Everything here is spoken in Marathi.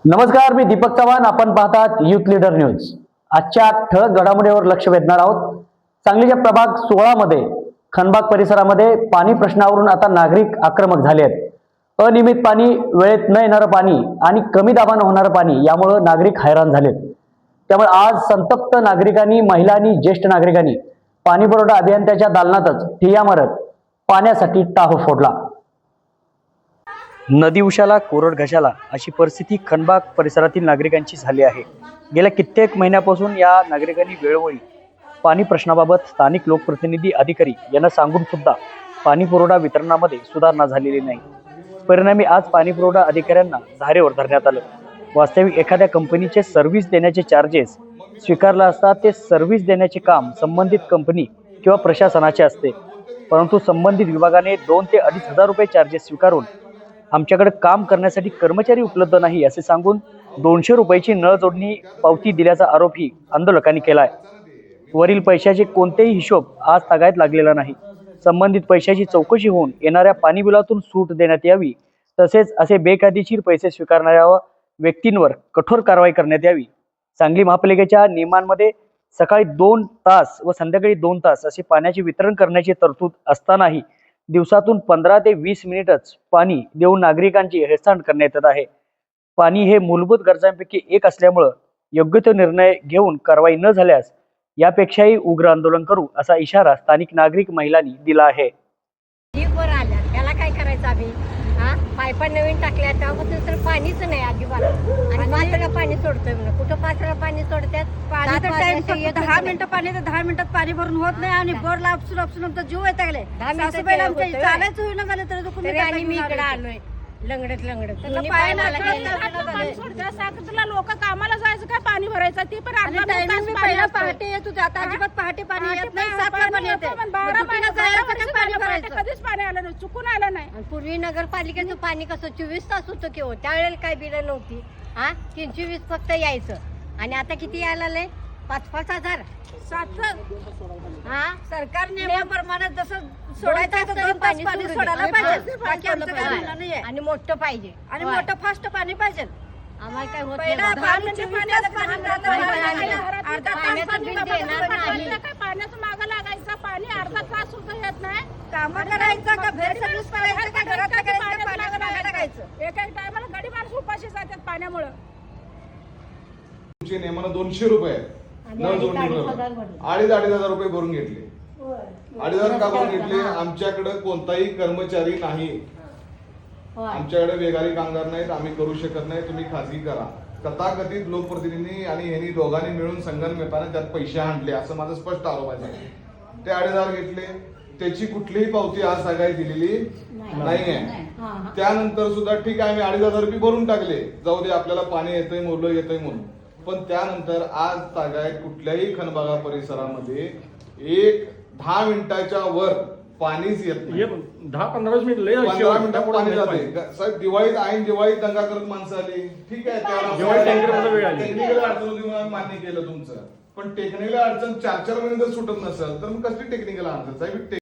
नमस्कार, मी दीपक चव्हाण. आपण पाहतात युथ लीडर न्यूज. आजच्या ठळक घडामोडीवर लक्ष वेधणार आहोत. सांगलीच्या प्रभाग 16 मध्ये खनबाग परिसरामध्ये पाणी प्रश्नावरून आता नागरिक आक्रमक झाले आहेत. अनियमित पाणी, वेळेत न येणारं पाणी आणि कमी दाबानं होणारं पाणी यामुळे नागरिक हैराण झालेत. त्यामुळे आज संतप्त नागरिकांनी, महिला आणि ज्येष्ठ नागरिकांनी पाणी पुरवठा अभियंत्याच्या दालनातच ठिय्या मारत पाण्यासाठी टाहो फोडला. नदी उशाला, कोरड घशाला अशी परिस्थिती खनबाग परिसरातील नागरिकांची झाली आहे. गेल्या कित्येक महिन्यापासून या नागरिकांनी वेळोवेळी पाणी प्रश्नाबाबत स्थानिक लोकप्रतिनिधी, अधिकारी यांना सांगून सुद्धा पाणी पुरवठा वितरणामध्ये सुधारणा झालेली नाही. परिणामी आज पाणी पुरवठा अधिकाऱ्यांना धारेवर धरण्यात आलं. वास्तविक एखाद्या कंपनीचे सर्व्हिस देण्याचे चार्जेस स्वीकारला असता ते सर्व्हिस देण्याचे काम संबंधित कंपनी किंवा प्रशासनाचे असते, परंतु संबंधित विभागाने 2 ते 2.5 हजार रुपये चार्जेस स्वीकारून आमच्याकडे काम करण्यासाठी कर्मचारी उपलब्ध नाही असे सांगून 200 रुपयाची नळ जोडणी पावती दिल्याचा आरोपही आंदोलकांनी केला आहे. वरील पैशाचे कोणतेही हिशोब आज तागायत लागलेला नाही. संबंधित पैशाची चौकशी होऊन येणाऱ्या पाणी बिलातून सूट देण्यात यावी, तसेच असे बेकायदेशीर पैसे स्वीकारणाऱ्या व्यक्तींवर कठोर कारवाई करण्यात यावी. सांगली महापालिकेच्या नियमांमध्ये सकाळी 2 तास व संध्याकाळी 2 तास असे पाण्याचे वितरण करण्याची तरतूद असतानाही दिवसातून 15 ते 20 मिनिटच पाणी देऊन नागरिकांची हेळसांड करण्यात येत आहे. पाणी हे मूलभूत गरजांपैकी एक असल्यामुळे योग्य तो निर्णय घेऊन कारवाई न झाल्यास यापेक्षाही उग्र आंदोलन करू असा इशारा स्थानिक नागरिक महिलांनी दिला आहे. वर आल्या त्याला काय करायचं आम्ही? पायपा नवीन टाकल्या तेव्हापासून तर पाणीच नाही अजिबात. आणि पाचला पाणी सोडतोय म्हणून कुठं पाचला पाणी सोडतात? पाणी तर टाइम 10 मिनिटं पाणी तर 10 मिनिटात पाणी भरून होत नाही. आणि बोरला उपसून आमचा जीव येतागले. सासूबाईला आमच्या चालायचं होईना झालं तर तरी आणि मी इकडे आलोय लंगडत तुला लोक कामाला जायचं काय पाणी भरायचं ते पण पहिला पहाटे येत होते. आता अजिबात पहाटे पाणी येत नाही. 7 ला पाणी येते. 12 महिन्यात पाणी भरायचं कधीच पाणी आलं नाही, चुकून आलं नाही. पूर्वी नगरपालिकेचं पाणी कसं 24 तास होतं की हो, त्यावेळेला काय बिलं नव्हती. 320 फक्त यायचं. आणि आता किती यायला आलंय? 5-5 हजार. सरकार नियमाप्रमाणे जसं सोडायचं 2 तास पाणी सोडायला पाहिजे. बाकी आमचं काय म्हणणं नाहीये. आणि मोठं पाहिजे आणि मोठं फास्ट पाणी पाहिजे. आम्हाला काय होत पहिला नाही. 10 मिनिटं पाण्याचं पाणी अर्धा पाण्याचं बिल देणार नाही. पाण्याचं मागं लागायचं. पाणी अर्धा तास सुद्धा येत नाही. कामं करायचं का भेट सर्व्हिस करायचं का घरात करायचं पाण्याचं मागं लागायचं. एक टायमाला गडी माणसं उपाशी जातात पाण्यामुळे. तुमचे नेमानं 200 रुपये आहेत. नळ जोडणी करून 2,500 रुपये भरून घेतले. 2,500 का भरून घेतले? आमच्याकडे कोणताही कर्मचारी नाही, आमच्याकडे बेगारी कामगार नाहीत, आम्ही करू शकत नाही, तुम्ही खाजगी करा. तथाकथित लोकप्रतिनिधी आणि यांनी दोघांनी मिळून संगनमेताने त्यात पैसे आणले असं माझं स्पष्ट आरोप आहे. ते 2,500 घेतले, त्याची कुठलीही पावती आज सगळी दिलेली नाहीये. त्यानंतर सुद्धा ठीक आहे, आम्ही 2,500 रुपये भरून टाकले, जाऊ दे आपल्याला पाणी येतंय, मुलं येतंय म्हणून. पण त्यानंतर आज तागायत कुठल्याही खनबागा परिसरामध्ये 10 मिनिटाच्या वर पाणीच येत नाही. 10-15 मिनिट 15 मिनिटात पाणी जाते. साहेब दिवाळीत दंगा करत माणसं आली, ठीक आहे, टेक्निकल अडचण होती म्हणून मान्य केलं तुमचं. पण टेक्निकल अडचण 4-4 महिने जर सुटत नसेल तर मग कसली टेक्निकल अडचण साहेब?